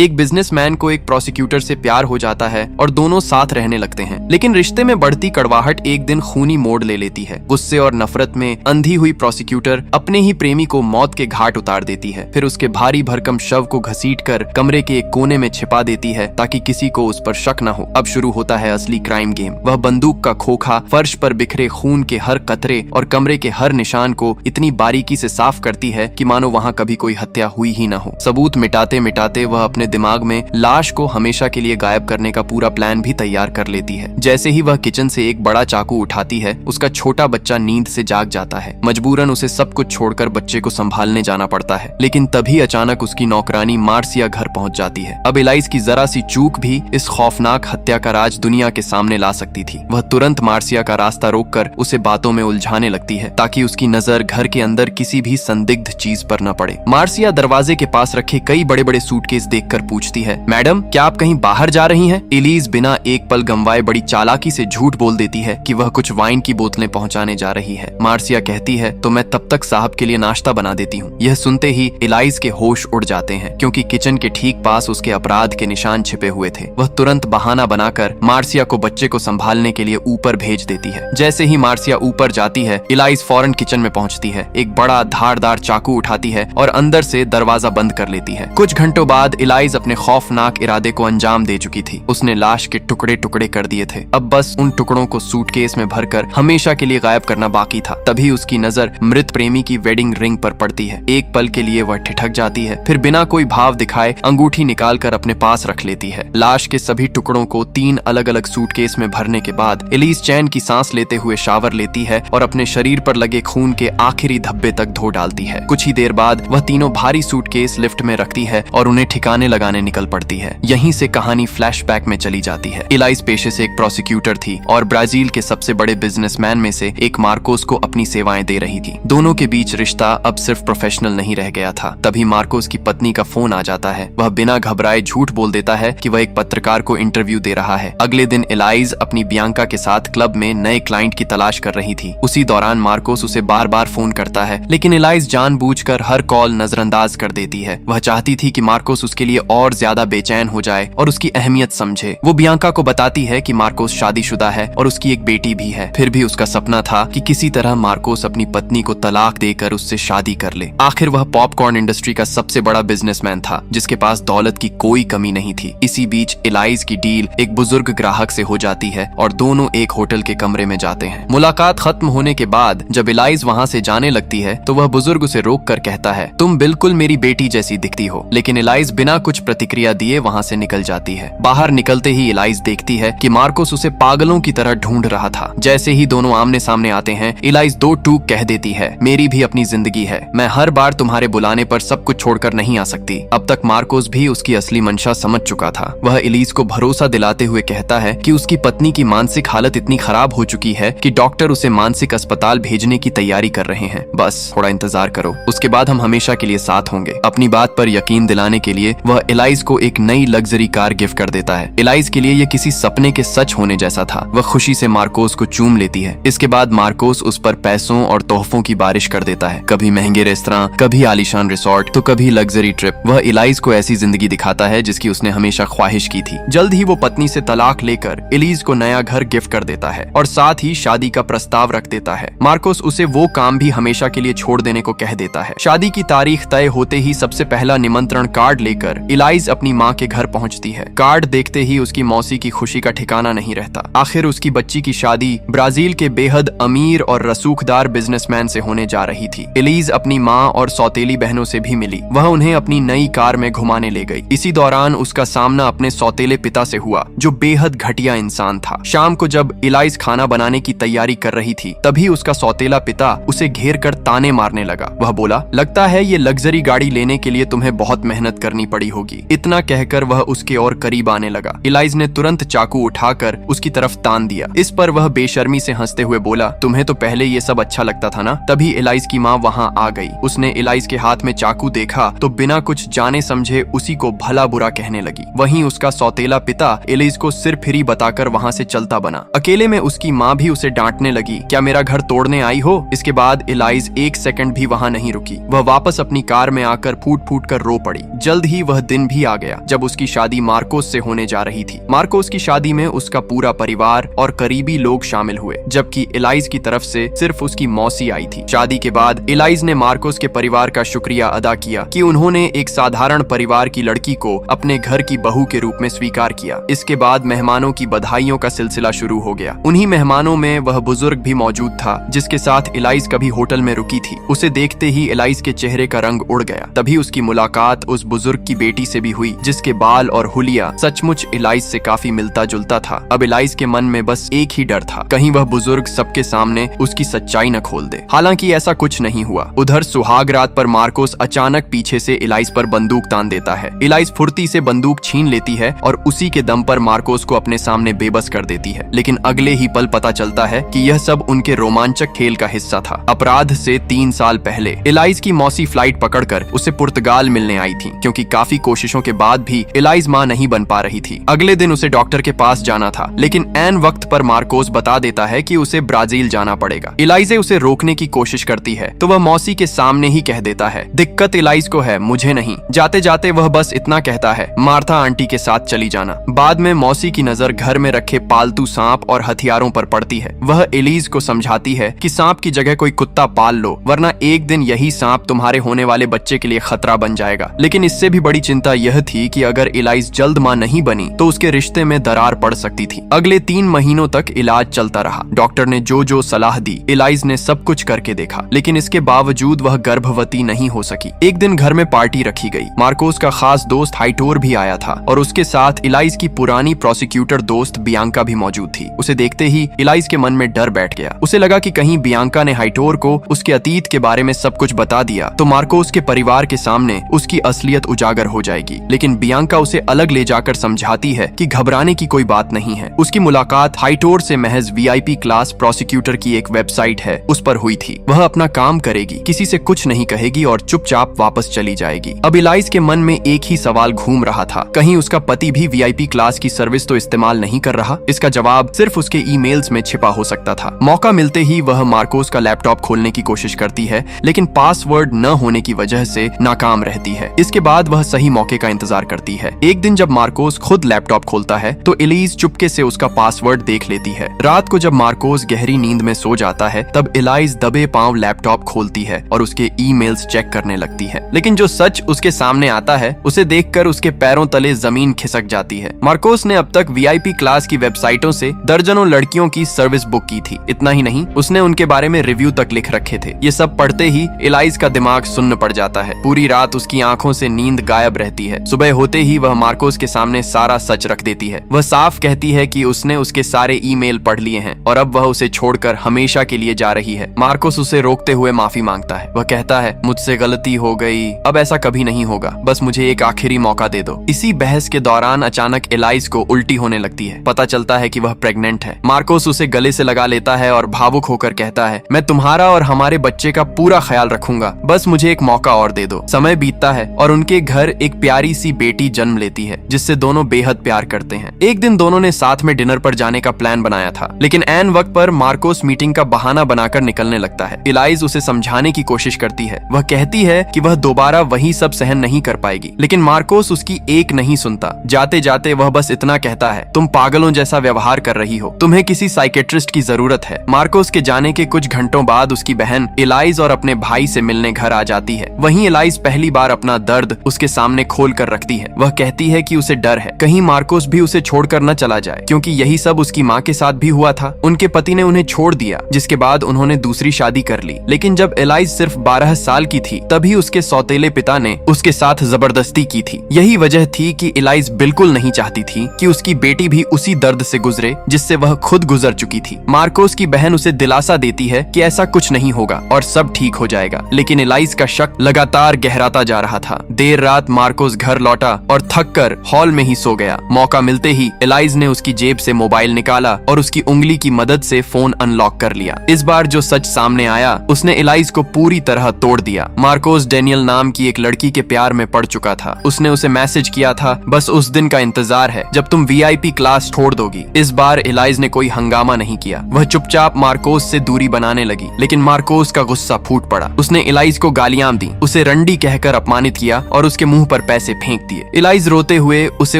एक बिजनेसमैन को एक प्रोसिक्यूटर से प्यार हो जाता है और दोनों साथ रहने लगते हैं, लेकिन रिश्ते में बढ़ती कड़वाहट एक दिन खूनी मोड़ ले लेती है। गुस्से और नफरत में अंधी हुई प्रोसिक्यूटर अपने ही प्रेमी को मौत के घाट उतार देती है। फिर उसके भारी भरकम शव को घसीटकर कमरे के एक कोने में छिपा देती है ताकि किसी को उस पर शक न हो। अब शुरू होता है असली क्राइम गेम। वह बंदूक का खोखा फर्श पर बिखरे खून के हर कतरे और कमरे के हर निशान को इतनी बारीकी से साफ करती है कि मानो वहाँ कभी कोई हत्या हुई ही न हो। सबूत मिटाते मिटाते वह अपने दिमाग में लाश को हमेशा के लिए गायब करने का पूरा प्लान भी तैयार कर लेती है। जैसे ही वह किचन से एक बड़ा चाकू उठाती है, उसका छोटा बच्चा नींद से जाग जाता है। मजबूरन उसे सब कुछ छोड़कर बच्चे को संभालने जाना पड़ता है, लेकिन तभी अचानक उसकी नौकरानी मार्सिया घर पहुंच जाती है। अब एलाइज की जरा सी चूक भी इस खौफनाक हत्या का राज दुनिया के सामने ला सकती थी। वह तुरंत मार्सिया का रास्ता रोककर उसे बातों में उलझाने लगती है ताकि उसकी नजर घर के अंदर किसी भी संदिग्ध चीज पर न पड़े। मार्सिया दरवाजे के पास रखे कई बड़े बड़े सूटकेस देखकर पूछती है, मैडम क्या आप कहीं बाहर जा रही हैं? एलिज बिना एक पल गंवाए बड़ी चालाकी से झूठ बोल देती है कि वह कुछ वाइन की बोतलें पहुंचाने जा रही है। मार्सिया कहती है, तो मैं तब तक साहब के लिए नाश्ता बना देती हूँ। यह सुनते ही एलाइज के होश उड़ जाते हैं, क्योंकि किचन के ठीक पास उसके अपराध के निशान छिपे हुए थे। वह तुरंत बहाना बनाकर मार्सिया को बच्चे को संभालने के लिए ऊपर भेज देती है। जैसे ही मार्सिया ऊपर जाती है, एलाइज फौरन किचन में पहुंचती है, एक बड़ा धारदार चाकू उठाती है और अंदर से दरवाजा बंद कर लेती है। कुछ घंटों बाद एलाइज अपने खौफनाक इरादे को अंजाम दे चुकी थी। उसने लाश के टुकड़े टुकड़े कर दिए थे। अब बस उन टुकड़ों को सूटकेस में भरकर हमेशा के लिए गायब करना बाकी था। तभी उसकी नजर मृत प्रेमी की वेडिंग रिंग पर पड़ती है। एक पल के लिए वह ठिठक जाती है, फिर बिना कोई भाव दिखाए अंगूठी निकालकर अपने पास रख लेती है। लाश के सभी टुकड़ों को 3 अलग अलग सूटकेस में भरने के बाद एलिज चैन की सांस लेते हुए शावर लेती है और अपने शरीर पर लगे खून के आखिरी धब्बे तक धो डालती है। कुछ ही देर बाद वह तीनों भारी सूटकेस लिफ्ट में रखती है और उन्हें ठिकाने लगाने निकल पड़ती है। यहीं से कहानी फ्लैशबैक में चली जाती है। एलाइज पेशे से एक प्रोसिक्यूटर थी और ब्राजील के सबसे बड़े बिजनेसमैन में से एक मार्कोस को अपनी सेवाएं दे रही थी। दोनों के बीच रिश्ता अब सिर्फ प्रोफेशनल नहीं रह गया था। तभी मार्कोस की पत्नी का फोन आ जाता है। वह बिना घबराए झूठ बोल देता है कि वह एक पत्रकार को इंटरव्यू दे रहा है। अगले दिन एलाइज अपनी बियांका के साथ क्लब में नए क्लाइंट की तलाश कर रही थी। उसी दौरान मार्कोस उसे बार बार फोन करता है, लेकिन एलाइज जानबूझकर हर कॉल नजरअंदाज कर देती है। वह चाहती थी कि मार्कोस उसके लिए और ज्यादा बेचैन हो जाए और उसकी अहमियत समझे। वो बियांका को बताती है कि मार्कोस शादीशुदा है और उसकी एक बेटी भी है। फिर भी उसका सपना था कि किसी तरह मार्कोस अपनी पत्नी को तलाक देकर उससे शादी कर ले। आखिर वह पॉपकॉर्न इंडस्ट्री का सबसे बड़ा बिजनेसमैन था, जिसके पास दौलत की कोई कमी नहीं थी। इसी बीच एलाइज की डील एक बुजुर्ग ग्राहक से हो जाती है और दोनों एक होटल के कमरे में जाते हैं। मुलाकात खत्म होने के बाद जब एलाइज वहाँ से जाने लगती है तो वह बुजुर्ग उसे रोक कर कहता है, तुम बिल्कुल मेरी बेटी जैसी दिखती हो। लेकिन एलाइज बिना कुछ प्रतिक्रिया दिए वहाँ से निकल जाती है। बाहर निकलते ही एलाइज देखती है कि मार्कोस उसे पागलों की तरह ढूंढ रहा था। जैसे ही दोनों आमने सामने आते हैं, एलाइज 2 टूक कह देती है, मेरी भी अपनी जिंदगी है। मैं हर बार तुम्हारे बुलाने पर सब कुछ छोड़कर नहीं आ सकती। अब तक मार्कोस भी उसकी असली मंशा समझ चुका था। वह एलिज को भरोसा दिलाते हुए कहता है कि उसकी पत्नी की मानसिक हालत इतनी खराब हो चुकी है कि डॉक्टर उसे मानसिक अस्पताल भेजने की तैयारी कर रहे हैं। बस थोड़ा इंतजार करो, उसके बाद हम हमेशा के लिए साथ होंगे। अपनी बात पर यकीन दिलाने के लिए वह एलाइज को एक नई लग्जरी कार गिफ्ट कर देता है। एलाइज के लिए यह किसी सपने के सच होने जैसा था। वह खुशी से मार्कोस को चूम लेती है। इसके बाद मार्कोस उस पर पैसों और तोहफों की बारिश कर देता है। कभी महंगे रेस्तरां, कभी आलीशान रिसोर्ट, तो कभी लग्जरी ट्रिप। वह एलाइज को ऐसी जिंदगी दिखाता है जिसकी उसने हमेशा ख्वाहिश की थी। जल्द ही वो पत्नी से तलाक लेकर एलिज को नया घर गिफ्ट कर देता है और साथ ही शादी का प्रस्ताव रख देता है। मार्कोस उसे वो काम भी हमेशा के लिए छोड़ देने को कह देता है। शादी की तारीख तय होते ही सबसे पहला निमंत्रण कार्ड लेकर एलाइज अपनी माँ के घर पहुंचती है। कार्ड देखते ही उसकी मौसी की खुशी का ठिकाना नहीं रहता। आखिर उसकी बच्ची की शादी ब्राजील के बेहद अमीर और रसूखदार बिजनेसमैन से होने जा रही थी। एलिज अपनी माँ और सौतेली बहनों से भी मिली। वह उन्हें अपनी नई कार में घुमाने ले गई। इसी दौरान उसका सामना अपने सौतेले पिता से हुआ, जो बेहद घटिया इंसान था। शाम को जब एलाइज खाना बनाने की तैयारी कर रही थी, तभी उसका सौतेला पिता उसे घेर कर ताने मारने लगा। वह बोला, लगता है ये लग्जरी गाड़ी लेने के लिए तुम्हें बहुत मेहनत करनी पड़ी होगी। इतना कहकर वह उसके और करीब आने लगा। एलाइज ने तुरंत चाकू उठाकर उसकी तरफ तान दिया। इस पर वह बेशर्मी से हंसते हुए बोला, तुम्हें तो पहले ये सब अच्छा लगता था ना। तभी एलाइज की माँ वहाँ आ गई। उसने एलाइज के हाथ में चाकू देखा तो बिना कुछ जाने समझे उसी को भला बुरा कहने लगी। वहीं उसका सौतेला पिता एलाइज को सिर फिरी बताकर वहाँ से चलता बना। अकेले में उसकी माँ भी उसे डांटने लगी, क्या मेरा घर तोड़ने आई हो। इसके बाद एलाइज 1 सेकंड भी वहाँ नहीं रुकी। वह वापस अपनी कार में आकर फूट फूट कर रो पड़ी। जल्द ही वह दिन भी आ गया जब उसकी शादी मार्कोस से होने जा रही थी। मार्कोस की शादी में उसका पूरा परिवार और करीबी लोग शामिल हुए, जबकि एलाइज की तरफ से सिर्फ उसकी मौसी आई थी। शादी के बाद एलाइज ने मार्कोस के परिवार का शुक्रिया अदा किया कि उन्होंने एक साधारण परिवार की लड़की को अपने घर की बहू के रूप में स्वीकार किया। इसके बाद मेहमानों की बधाइयों का सिलसिला शुरू हो गया। उन्हीं मेहमानों में वह बुजुर्ग भी मौजूद था जिसके साथ एलाइज कभी होटल में रुकी थी। उसे देखते ही एलाइज के चेहरे का रंग उड़ गया। तभी उसकी मुलाकात उस बुजुर्ग की बेटी से भी हुई जिसके बाल और हुलिया सचमुच एलाइज से काफी मिलता जुलता था। अब एलाइज के मन में बस एक ही डर था, कहीं वह बुजुर्ग सबके सामने उसकी सच्चाई न खोल दे। हालांकि ऐसा कुछ नहीं हुआ। उधर सुहाग रात पर मार्कोस अचानक पीछे से एलाइज पर बंदूक तान देता है। एलाइज फुर्ती से बंदूक छीन लेती है और उसी के दम पर मार्कोस को अपने सामने बेबस कर देती है। लेकिन अगले ही पल पता चलता है कि यह सब उनके रोमांचक खेल का हिस्सा था। अपराध से 3 साल पहले एलाइज की मौसी फ्लाइट पकड़कर उसे पुर्तगाल मिलने आई थी, क्योंकि काफी कोशिशों के बाद भी एलाइज मां नहीं बन पा रही थी। अगले दिन उसे डॉक्टर के पास जाना था, लेकिन ऐन वक्त पर मार्कोस बता देता है कि उसे ब्राजील जाना पड़ेगा। एलाइजे उसे रोकने की कोशिश करती है तो वह मौसी के सामने ही कह देता है, दिक्कत एलाइज को है, मुझे नहीं। जाते जाते वह बस इतना कहता है, मार्था आंटी के साथ चली जाना। बाद में मौसी की नजर घर में रखे पालतू सांप और हथियारों पर पड़ती है। वह एलिज को समझाती है कि सांप की जगह कोई कुत्ता पाल लो, वरना एक दिन यही सांप तुम्हारे होने वाले बच्चे के लिए खतरा बन जाएगा। लेकिन इससे भी बड़ी चिंता यह थी कि अगर एलाइज जल्द मां नहीं बनी तो उसके रिश्ते में दरार पड़ सकती थी। अगले 3 महीनों तक इलाज चलता रहा। डॉक्टर ने जो सलाह दी एलाइज ने सब कुछ करके देखा, लेकिन इसके बावजूद वह गर्भवती नहीं हो सकी। एक दिन घर में पार्टी रखी गई। मार्कोस का खास दोस्त हाइटोर भी आया था और उसके साथ एलाइज की पुरानी प्रोसिक्यूटर दोस्त बियांका भी मौजूद थी। उसे देखते ही एलाइज के मन में डर बैठ गया। उसे लगा कि कहीं बियांका ने हाइटोर को उसके अतीत के बारे में सब कुछ बता दिया तो मार्कोस के परिवार के सामने उसकी असलियत उजागर हो जाएगी। लेकिन बियांका उसे अलग ले जाकर समझाती है कि घबराने की कोई बात नहीं है। उसकी मुलाकात हाइटोर से महज VIP क्लास प्रोसिक्यूटर की एक वेबसाइट है उस पर हुई थी। वह अपना काम करेगी, किसी से कुछ नहीं कहेगी और चुपचाप वापस चली जाएगी। अब एलाइज के मन में एक ही सवाल घूम रहा था, कहीं उसका पति भी VIP क्लास की सर्विस तो इस्तेमाल नहीं कर रहा? इसका जवाब सिर्फ उसके ईमेल्स में छिपा हो सकता था। मौका मिलते ही वह मार्कोस का लैपटॉप खोलने की कोशिश करती है, लेकिन पासवर्ड न होने की वजह से नाकाम रहती है। इसके बाद वह सही मौके का इंतजार करती है। एक दिन जब मार्कोस खुद लैपटॉप खोलता है तो एलिज चुपके से उसका पासवर्ड देख लेती है। रात को जब मार्कोस गहरी नींद में सो जाता है तब एलाइज दबे पांव लैपटॉप खोलती है और उसके ईमेल्स चेक करने लगती है। लेकिन जो सच उसके सामने आता है उसे देखकर उसके पैरों तले जमीन खिसक जाती है। मार्कोस ने अब तक VIP क्लास की वेबसाइटों से दर्जनों लड़कियों की सर्विस बुक की थी। इतना ही नहीं, उसने उनके बारे में रिव्यू तक लिख रखे थे। ये सब पढ़ते ही एलाइज का दिमाग सुन्न पड़ जाता है। पूरी रात उसकी आंखों से नींद गायब रहती है। सुबह होते ही वह मार्कोस के सामने सारा सच रख देती है। वह साफ कहती है कि उसने उसके सारे ईमेल पढ़ लिए हैं और अब वह उसे छोड़कर हमेशा के लिए जा रही है। मार्कोस उसे रोकते हुए माफी मांगता है। वह कहता है, मुझसे गलती हो गई, अब ऐसा कभी नहीं होगा, बस मुझे एक आखिरी मौका दे दो। इसी बहस के दौरान अचानक एलाइज को उल्टी होने लगती है। पता चलता है कि वह प्रेग्नेंट है। मार्कोस उसे गले से लगा लेता है और भावुक होकर कहता है, मैं तुम्हारा और हमारे बच्चे का पूरा ख्याल रखूंगा, बस मुझे एक मौका और दे दो। समय बीतता है और उनके घर एक प्यारी सी बेटी जन्म लेती है जिससे दोनों बेहद प्यार करते हैं। एक दिन दोनों ने साथ में डिनर पर जाने का प्लान बनाया था, लेकिन ऐन वक्त पर मार्कोस मीटिंग का बहाना बनाकर निकलने लगता है। एलाइज उसे समझाने की कोशिश करती है। वह कहती है कि वह दोबारा वही सब सहन नहीं कर पाएगी, लेकिन मार्कोस उसकी एक नहीं सुनता। जाते जाते वह बस इतना कहता है, तुम पागलों जैसा व्यवहार कर रही हो, तुम्हें किसी साइकेट्रिस्ट की जरूरत है। मार्कोस के जाने के कुछ घंटों बाद उसकी बहन एलाइज और अपने भाई से मिलने घर आ जाती है। वहीं एलाइज पहली बार अपना दर्द उसके सामने खोल कर रखती है। वह कहती है कि उसे डर है कहीं मार्कोस भी उसे छोड़कर न चला जाए, क्योंकि यही सब उसकी माँ के साथ भी हुआ था। उनके पति ने उन्हें छोड़ दिया, जिसके बाद उन्होंने दूसरी शादी कर ली। लेकिन जब एलाइज सिर्फ 12 साल की थी तभी उसके सौतेले पिता ने उसके साथ जबरदस्ती की थी। यही वजह थी कि एलाइज बिल्कुल नहीं चाहती थी कि उसकी बेटी भी उसी दर्द से गुजरे जिससे वह खुद गुजर चुकी थी। मार्कोस की बहन उसे दिलासा देती है कि ऐसा कुछ नहीं होगा और सब ठीक हो जाएगा, लेकिन एलाइज का शक लगातार गहराता जा रहा था। देर रात मार्कोस घर लौटा और थककर हॉल में ही सो गया। मौका मिलते ही एलाइज ने उसकी जेब से मोबाइल निकाला और उसकी उंगली की मदद से फोन अनलॉक कर लिया। इस बार जो सच सामने आया उसने एलाइज को पूरी तरह तोड़ दिया। मार्कोस डेनियल नाम की एक लड़की के प्यार में पड़ चुका था। उसने उसे मैसेज किया था, बस उस दिन का इंतजार है जब तुम VIP क्लास छोड़ दोगी। इस बार एलाइज ने कोई हंगामा नहीं किया। वह चुपचाप मार्कोस से दूरी बनाने लगी, लेकिन मार्कोस का गुस्सा फूट पड़ा। उसने एलाइज को गालियां दी, उसे रंडी कहकर अपमानित किया और उसके मुंह पर पैसे फेंक दिए। एलाइज रोते हुए उसे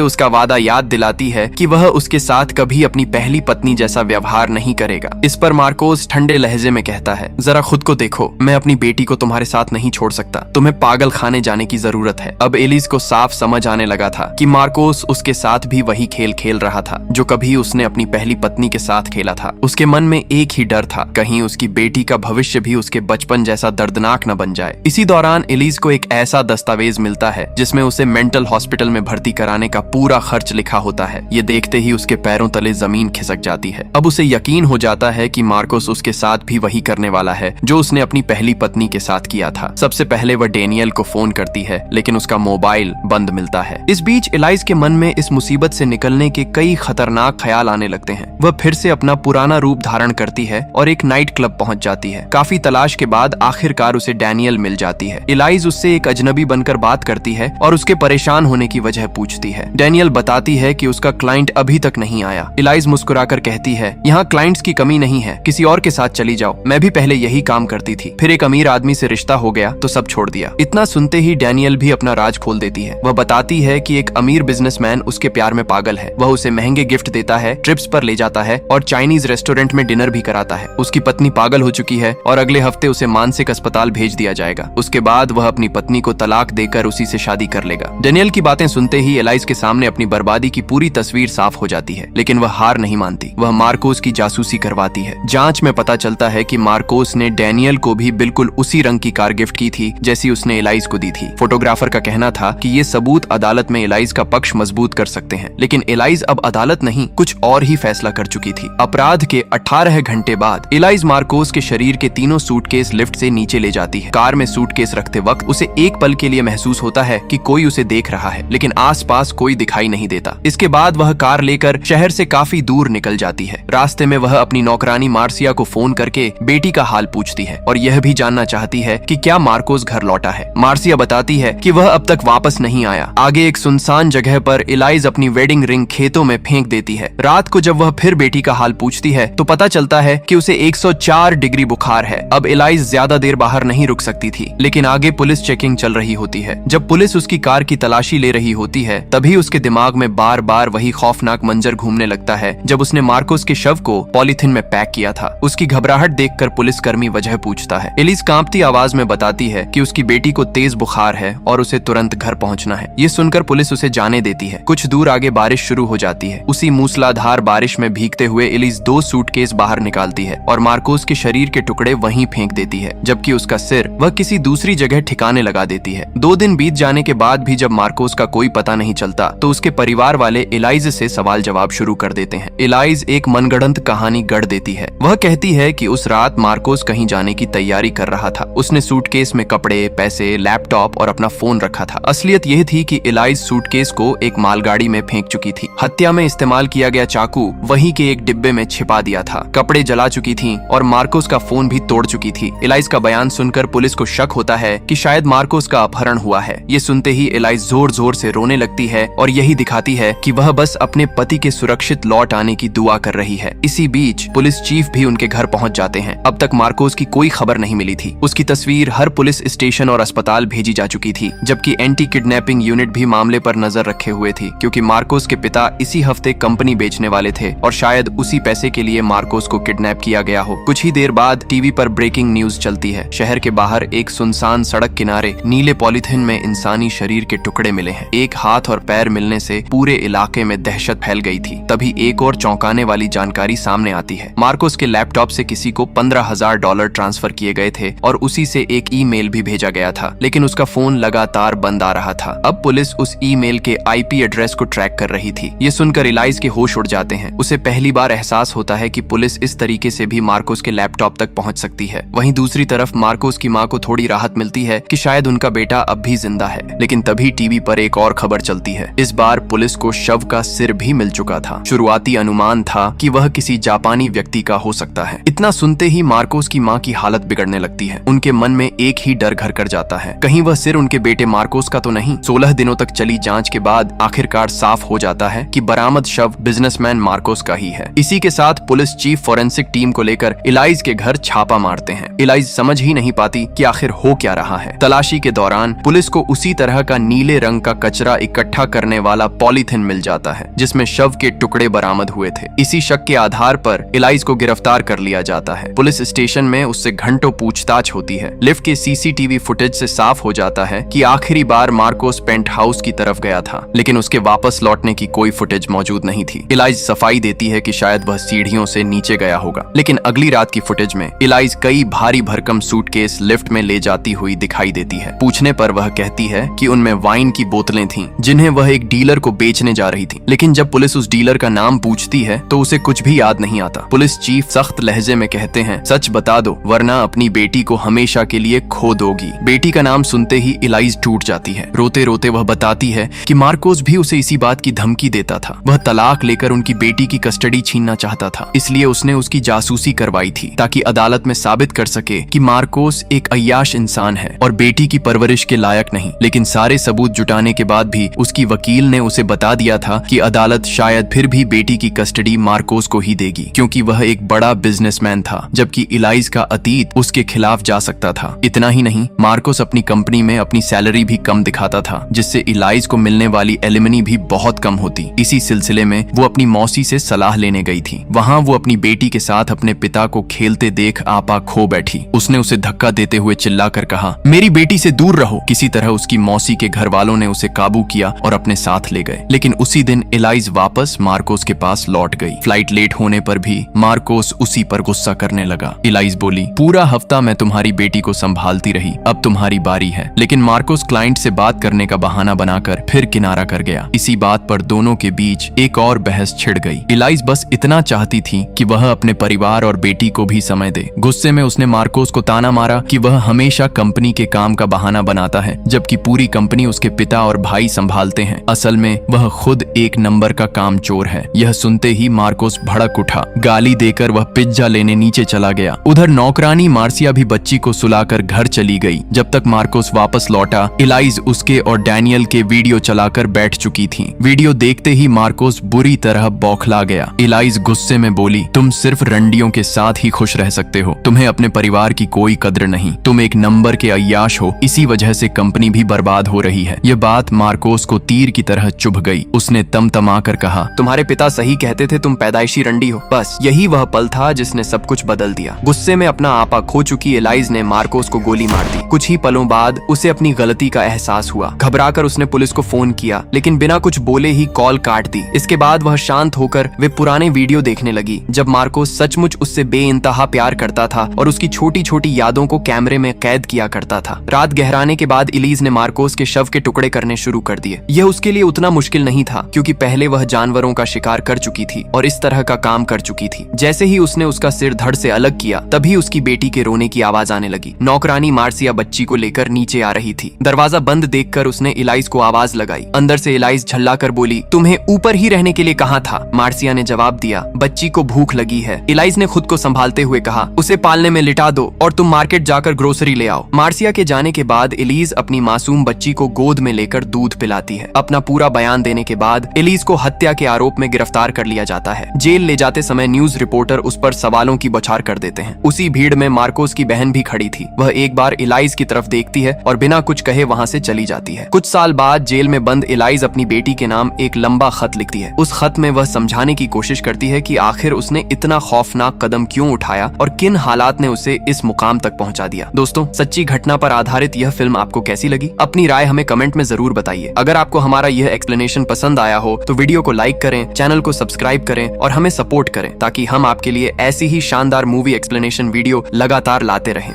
उसका वादा याद दिलाती है कि वह उसके साथ कभी अपनी पहली पत्नी जैसा व्यवहार नहीं करेगा। इस पर मार्कोस ठंडे लहजे में कहता है, जरा खुद को देखो, मैं अपनी बेटी को तुम्हारे साथ नहीं छोड़ सकता, तुम्हें पागल खाने जाने की जरूरत है। अब एलिस को साफ समझ आने लगा था कि मार्कोस उसके साथ भी वही खेल खेल रहा था जो कभी उसने अपनी पहली पत्नी के साथ खेला था। उसके मन में एक ही डर था, कहीं उसकी बेटी का भविष्य भी उसके बचपन जैसा दर्दनाक न बन जाए। इसी दौरान एलिस को एक ऐसा दस्तावेज मिलता है जिसमें उसे मेंटल हॉस्पिटल में भर्ती कराने का पूरा खर्च लिखा होता है। ये देखते ही उसके पैरों तले जमीन खिसक जाती है। अब उसे यकीन हो जाता है कि मार्कोस उसके साथ भी वही करने वाला है जो उसने अपनी पहली पत्नी के साथ किया था। सबसे पहले वह डेनियल को फोन करती है, लेकिन उसका मोबाइल बंद मिलता है। इस बीच एलाइज के मन में इस मुसीबत से निकलने के कई खतरनाक ख्याल आने लगते हैं। वह फिर से अपना पुराना रूप धारण करती है और एक नाइट क्लब पहुंच जाती है। काफी तलाश के बाद आखिरकार उसे डेनियल मिल जाती है। एलाइज उससे एक अजनबी बनकर बात करती है और उसके परेशान होने की वजह पूछती है। डेनियल बताती है कि उसका क्लाइंट अभी तक नहीं आया। एलाइज मुस्कुराकर कहती है, यहाँ क्लाइंट्स की कमी नहीं है, किसी और के साथ चली जाओ, मैं भी पहले यही काम करती थी, फिर एक अमीर आदमी से रिश्ता हो गया तो सब छोड़ दिया। इतना सुनते ही डेनियल भी अपना राज खोल देती है। वह बताती है कि एक अमीर बिजनेसमैन उसके प्यार में पागल है। वह उसे महंगे गिफ्ट देता है, ट्रिप्स पर ले जाता है और चाइनीज रेस्टोरेंट में डिनर भी कराता है। उसकी पत्नी पागल हो चुकी है और अगले हफ्ते उसे मानसिक अस्पताल भेज दिया जाएगा। उसके बाद वह अपनी पत्नी को तलाक देकर उसी से शादी कर लेगा। डेनियल की बातें सुनते ही एलाइज के सामने अपनी बर्बादी की पूरी तस्वीर साफ हो जाती है, लेकिन वह हार नहीं मानती। वह मार्कोस की जासूसी करवाती है। जांच में पता चलता है कि मार्कोस ने डेनियल को भी बिल्कुल उसी रंग की कार गिफ्ट की थी जैसी उसने एलाइज को दी थी। फोटोग्राफर का कहना था कि ये सबूत अदालत में एलाइज का पक्ष मजबूत कर सकते हैं, लेकिन एलाइज अब अदालत नहीं कुछ और ही फैसला कर चुकी थी। अपराध के 18 घंटे बाद एलाइज मार्कोस के शरीर के तीनों सूटकेस लिफ्ट से नीचे ले जाती है। कार में सूटकेस रखते वक्त उसे एक पल के लिए महसूस होता है कि कोई उसे देख रहा है, लेकिन आसपास कोई दिखाई नहीं देता। इसके बाद वह कार लेकर शहर से काफी दूर निकल जाती है। रास्ते में वह अपनी नौकरानी मार्सिया को फोन करके बेटी का हाल पूछती है और यह भी जानना चाहती है कि क्या मार्कोस घर लौटा है। मार्सिया बताती है कि वह अब तक वापस नहीं आया। आगे एक सुनसान जगह पर एलाइज अपनी वेडिंग रिंग खेतों में फेंक देती है। रात को जब वह फिर बेटी का हाल पूछती है तो पता चलता है कि उसे 104 डिग्री बुखार है। अब एलाइज ज्यादा देर बाहर नहीं रुक सकती थी, लेकिन आगे पुलिस चेकिंग चल रही होती है। जब पुलिस उसकी कार की तलाशी ले रही होती है तभी उसके दिमाग में बार बार वही खौफनाक मंजर घूमने लगता है जब उसने मार्कोस के शव को पॉलीथिन में पैक किया था। उसकी घबराहट देखकर पुलिसकर्मी वजह पूछता है। एलिस कांपती आवाज में बताती है कि उसकी बेटी को तेज बुखार है और उसे तुरंत घर पहुंचना है। ये सुनकर पुलिस उसे जाने देती है। कुछ दूर आगे बारिश शुरू हो जाती है। उसी मूसलाधार बारिश में भीगते हुए एलिस 2 सूटकेस बाहर निकालती है और मार्कोस के शरीर के टुकड़े वहीं फेंक देती है, जबकि उसका सिर वह किसी दूसरी जगह ठिकाने लगा देती है। 2 दिन बीत जाने के बाद भी जब मार्कोस का कोई पता नहीं चलता तो उसके परिवार वाले एलाइज से सवाल जवाब शुरू कर देते हैं। एलाइज एक मनगढ़ंत कहानी गढ़ देती है। वह कहती है कि उस रात मार्कोस कहीं जाने की तैयारी कर रहा था। उसने सूटकेस में कपड़े, पैसे, लैपटॉप और अपना फोन रखा था। असलियत यह थी कि एलाइज सूटकेस को एक मालगाड़ी में फेंक चुकी थी। हत्या में इस्तेमाल किया गया चाकू वहीं के एक डिब्बे में छिपा दिया था। कपड़े जला चुकी थी और मार्कोस का फोन भी तोड़ चुकी थी। एलाइज का बयान सुनकर पुलिस को शक होता है कि शायद मार्कोस का अपहरण हुआ है। ये सुनते ही एलाइज जोर जोर से रोने लगती है और यही दिखाती है कि वह बस अपने पति के सुरक्षित लौट आने की दुआ कर रही है। इसी बीच पुलिस चीफ भी उनके घर पहुंच जाते हैं। अब तक मार्कोस की कोई खबर नहीं मिली थी। उसकी तस्वीर हर पुलिस स्टेशन और अस्पताल भेजी जा चुकी थी, जबकि एंटी किडनैपिंग यूनिट भी मामले पर नजर रखे हुए थी, क्योंकि मार्कोस के पिता इसी हफ्ते कंपनी बेचने वाले थे और शायद उसी पैसे के लिए मार्कोस को किडनैप किया गया हो। कुछ ही देर बाद टीवी पर ब्रेकिंग न्यूज चलती है। शहर के बाहर एक सुनसान सड़क किनारे नीले पॉलीथिन में इंसानी शरीर के टुकड़े मिले हैं। एक हाथ और पैर मिलने से पूरे इलाके में दहशत फैल गई थी। तभी एक और चौंकाने वाली जानकारी सामने आती है। मार्कोस के लैपटॉप से किसी को $15,000 ट्रांसफर किए गए थे और उसी से एक ईमेल भी भेजा गया था, लेकिन उसका फोन लगातार बंद आ रहा था। अब पुलिस उस ईमेल के आईपी एड्रेस को ट्रैक कर रही थी। ये सुनकर एलाइज के होश उड़ जाते हैं। उसे पहली बार एहसास होता है कि पुलिस इस तरीके से भी मार्कोस के लैपटॉप तक पहुंच सकती है। वहीं दूसरी तरफ मार्कोस की मां को थोड़ी राहत मिलती है कि शायद उनका बेटा अब भी जिंदा है। लेकिन तभी टीवी पर एक और खबर चलती है। इस बार पुलिस को शव का सिर भी मिल चुका था। शुरुआती अनुमान था कि वह किसी जापानी व्यक्ति का हो सकता है। इतना सुनते ही मार्कोस की मां की हालत बिगड़ने लगती है। उनके मन में एक ही डर घर कर जाता है, कहीं वह सिर उनके बेटे मार्कोस का तो नहीं। 16 दिनों तक चली जांच के बाद आखिरकार साफ हो जाता है कि बरामद शव बिजनेसमैन मार्कोस का ही है। इसी के साथ पुलिस चीफ फोरेंसिक टीम को लेकर एलाइज के घर छापा मारते हैं। एलाइज समझ ही नहीं पाती कि आखिर हो क्या रहा है। तलाशी के दौरान पुलिस को उसी तरह का नीले रंग का कचरा इकट्ठा करने वाला पॉलीथिन मिल जाता है जिसमें शव के टुकड़े बरामद हुए थे। इसी शक के आधार पर इलाइज को गिरफ्तार कर लिया जाता है। पुलिस स्टेशन में उससे घंटों पूछताछ होती है। लिफ्ट के सीसीटीवी फुटेज से साफ हो जाता है कि आखिरी बार मार्कोस पेंट हाउस की तरफ गया था, लेकिन उसके वापस लौटने की कोई फुटेज मौजूद नहीं थी। इलाइज सफाई देती है कि शायद वह सीढ़ियों से नीचे गया होगा, लेकिन अगली रात की फुटेज में इलाइज कई भारी भरकम सूटकेस लिफ्ट में ले जाती हुई दिखाई देती है। पूछने पर वह कहती है कि उनमें वाइन की बोतलें थीं, जिन्हें वह एक डीलर को बेचने जा रही थी। लेकिन जब पुलिस उस डीलर का नाम पूछती है तो उसे कुछ भी याद नहीं आता। पुलिस चीफ सख्त लहजे में कहते हैं, सच बता दो वरना अपनी बेटी को हमेशा के लिए खो दोगी। बेटी का नाम सुनते ही इलाइज टूट जाती है। रोते रोते वह बताती है कि मार्कोस भी उसे इसी बात की धमकी देता था। वह तलाक लेकर उनकी बेटी की कस्टडी छीनना चाहता था, इसलिए उसने उसकी जासूसी करवाई थी ताकि अदालत में साबित कर सके कि मार्कोस एक अय्याश इंसान है और बेटी की परवरिश के लायक नहीं। लेकिन सारे सबूत जुटाने के बाद भी उसकी वकील ने उसे बता दिया था कि अदालत शायद फिर भी बेटी की कस्टडी मार्कोस को ही देगी, क्योंकि वह एक बड़ा बिजनेसमैन था, जबकि इलाइज का अतीत उसके खिलाफ जा सकता था। इतना ही नहीं, मार्कोस अपनी कंपनी में अपनी सैलरी भी कम दिखाता था, जिससे इलाइज को मिलने वाली एलिमनी भी बहुत कम होती। इसी सिलसिले में वो अपनी मौसी से सलाह लेने गई थी। वहाँ वो अपनी बेटी के साथ अपने पिता को खेलते देख आपा खो बैठी। उसने उसे धक्का देते हुए चिल्लाकर कहा, मेरी बेटी से दूर रहो। किसी तरह उसकी मौसी के घर वालों ने उसे काबू किया और अपने साथ ले गए। लेकिन उसी दिन इलाइज वापस मार्कोस के पास लौट गई। फ्लाइट लेट होने पर भी मार्कोस उसी पर गुस्सा करने लगा। इलाइज बोली, पूरा हफ्ता मैं तुम्हारी बेटी को संभालती रही, अब तुम्हारी बारी है। लेकिन मार्कोस क्लाइंट से बात करने का बहाना बनाकर फिर किनारा कर गया। इसी बात पर दोनों के बीच एक और बहस छिड़ गई। इलाइज बस इतना चाहती थी कि वह अपने परिवार और बेटी को भी समय दे। गुस्से में उसने मार्कोस को ताना मारा कि वह हमेशा कंपनी के काम का बहाना बनाता है, जबकि पूरी कंपनी उसके पिता और भाई संभालते हैं। असल में वह खुद एक नंबर का कामचोर है। यह सुनते ही मार्कोस भड़क उठा। गाली देकर वह पिज्जा लेने नीचे चला गया। उधर नौकरानी मार्सिया भी बच्ची को सुलाकर घर चली गई। जब तक मार्कोस वापस लौटा, इलाइज उसके और डैनियल के वीडियो चलाकर बैठ चुकी थी। वीडियो देखते ही मार्कोस बुरी तरह बौखला गया। इलाइज गुस्से में बोली, तुम सिर्फ रंडियों के साथ ही खुश रह सकते हो, तुम्हें अपने परिवार की कोई कद्र नहीं, तुम एक नंबर के अय्याश हो, इसी वजह से कंपनी भी बर्बाद हो रही है। यह बात मार्कोस को तीर की तरह चुभ गई। उसने तमतमा कर कहा, तुम्हारे पिता सही कहते थे, तुम पैदाइशी रंडी हो। बस यही वह पल था जिसने सब कुछ बदल दिया। गुस्से में अपना आपा खो चुकी इलाइज ने मार्कोस को गोली मार दी। कुछ ही पलों बाद उसे अपनी गलती का एहसास हुआ। घबराकर उसने पुलिस को फोन किया, लेकिन बिना कुछ बोले ही कॉल काट दी। इसके बाद वह शांत होकर वे पुराने वीडियो देखने लगी जब मार्कोस सचमुच उससे बेइंतहा प्यार करता था और उसकी छोटी छोटी यादों को कैमरे में कैद किया करता था। रात गहराने के बाद इलीज ने मार्कोस के शव के टुकड़े करने शुरू कर दिए। यह उसके लिए उतना मुश्किल नहीं था, क्योंकि पहले वह जानवरों का शिकार कर चुकी थी और इस तरह का काम कर चुकी थी। जैसे ही उसने उसका सिर धड़ से अलग किया, तभी उसकी बेटी के रोने की आवाज आने लगी। नौकरानी मार्सिया बच्ची को लेकर नीचे आ रही थी। दरवाजा बंद देखकर उसने इलाइज को आवाज लगाई। अंदर से इलाइज झल्लाकर बोली, तुम्हें ऊपर ही रहने के लिए कहा था। मार्सिया ने जवाब दिया, बच्ची को भूख लगी है। इलाइज ने खुद को संभालते हुए कहा, उसे पालने में लिटा दो और तुम मार्केट जाकर ग्रोसरी ले आओ। मार्सिया के जाने के बाद इलीज अपनी मासूम बच्ची को गोद में लेकर दूध पिलाती है। अपना पूरा बयान देने के बाद इलीज को हत्या के आरोप में गिरफ्तार कर लिया जाता है। जेल ले जाते समय न्यूज रिपोर्टर उस पर सवालों की बौछार कर देते हैं। उसी भीड़ में मार्कोस की बहन भी खड़ी थी। वह एक बार इलाइज की तरफ देखती है और बिना कुछ कहे वहाँ से चली जाती है। कुछ साल बाद जेल में बंद इलाइज अपनी बेटी के नाम एक लंबा खत लिखती है। उस खत में वह समझाने की कोशिश करती है कि आखिर उसने इतना खौफनाक कदम क्यों उठाया और किन हालात ने उसे इस मुकाम तक पहुंचा दिया। दोस्तों, सच्ची घटना पर आधारित यह फिल्म आपको कैसी लगी? अपनी राय हमें कमेंट में जरूर बताइए। अगर आपको हमारा यह एक्सप्लेनेशन पसंद आया हो तो वीडियो को लाइक करें, चैनल को सब्सक्राइब करें और हमें सपोर्ट करें, ताकि हम आपके लिए ऐसी ही शानदार मूवी एक्सप्लेनेशन वीडियो लगातार लाते रहें।